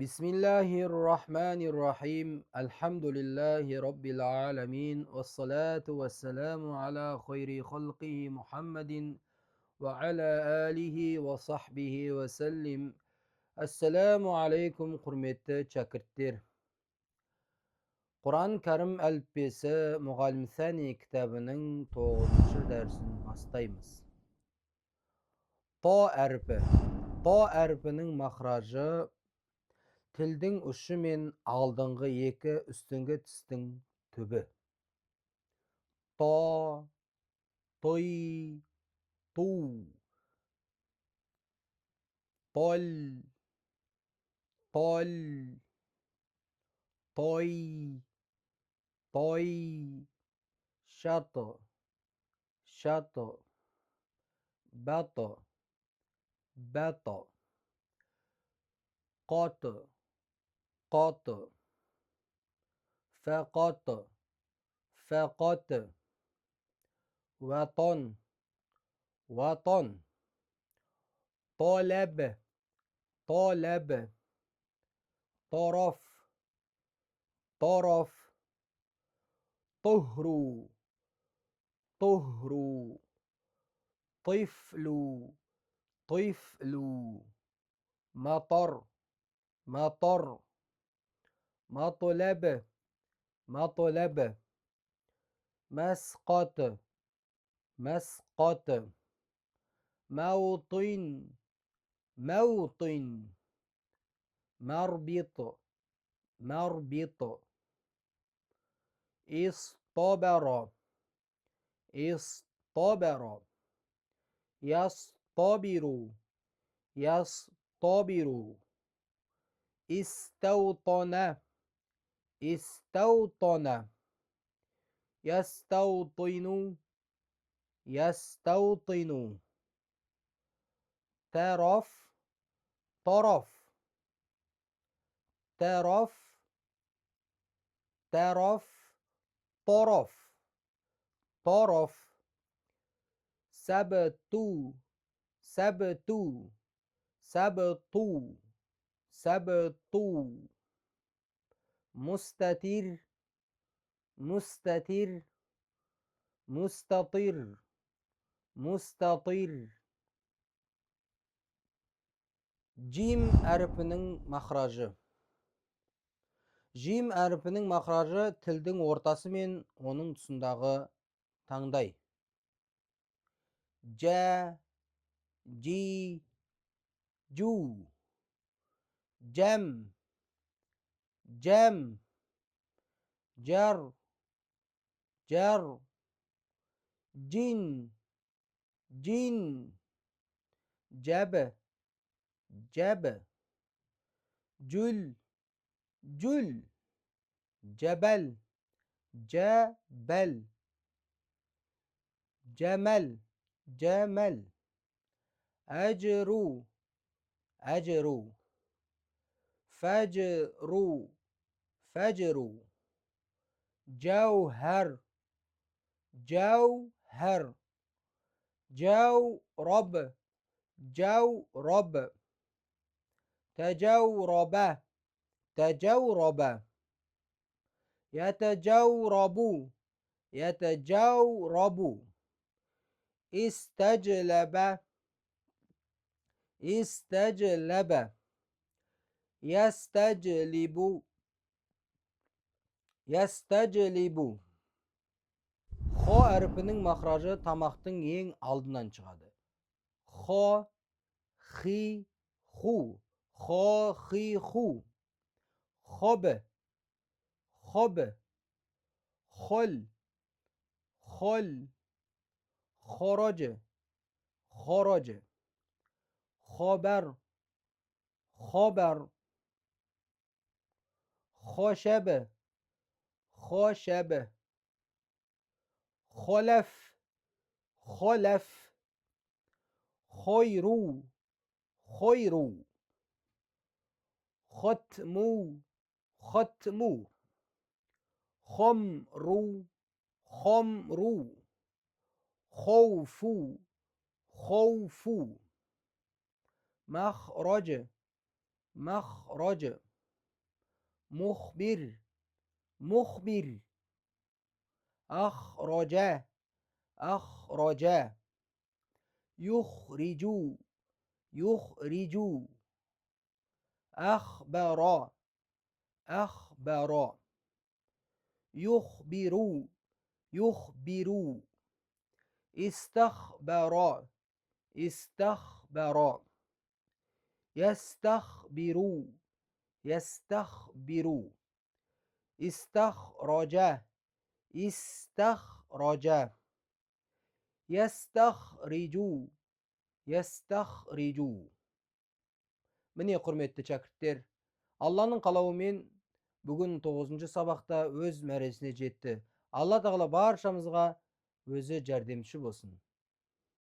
بسم الله الرحمن الرحيم الحمد لله رب العالمين والصلاة والسلام على خير خلقه محمد وعلى آله وصحبه وسلم. Assalamu alaikum hurmetli şagirdler. Kur'an-ı Kerim Elbisesi Muallim Sani kitabının 9. dersini başlayımız. Ta harfi. Ta harfinin mahrajı tilдің ұшы мен алдыңғы екі үстіңгі тістің түбі. Та, той, ту, тол, тол, той, той, шаты, шаты, баты, баты, қаты, қаты, фәқаты, фәқаты, ватон, ватон, طالب طالب طرف طرف طهر طهر طفل طفل مطر مطر مطلب مطلب مسقط مسقط موطن موطن مربط مربط اصطبر اصطبر يصطبر يصطبر استوطن استوطن يستوطن يستوطن طرف طرف طرف طرف طرف طرف سبتو سبتو سبتو سبتو مستتر مستتر مستطر مستطر Jim әріпінің махражы. Jim әріпінің махражы тілдің ортасы мен оның тұсындағы таңдай. Жа, жи, жу, жәм, жәм, жар, жар, жин, жин, жәбі, жәбі, жүл, жүл, жәбәл, жәбәл, жәмәл, жәмәл, әжіру, әжіру, фәжіру, фәжіру, جوهر جوهر جورب جورب تجورب تجورب يتجورب يتجورب استجلب استجلب يستجلب يستجلب Xo әріпінің махражы тамақтың ең алдынан шығады. Xo, xi, xu, xo, xi, xu. Xob, xob, xol, xol, xoroj, xoroj. Xobar, xobar, xoshab, xoshab. خلف خلف خيرو خيرو ختمو ختمو خمرو خمرو خوفو خوفو مخرج مخرج مخبر مخبر أخرج أخرج يخرج يخرج أخبر أخبر يخبر يخبر استخبر استخبر يستخبر يستخبر استخرج استخرج يستخرج يستخرج. Mine құрметті шәкірттер, Алланың қалауымен бүгін 9-шы сабақта өз мәресіне жетті. Алла тағала баршамызға өзі жәрдемші болсын.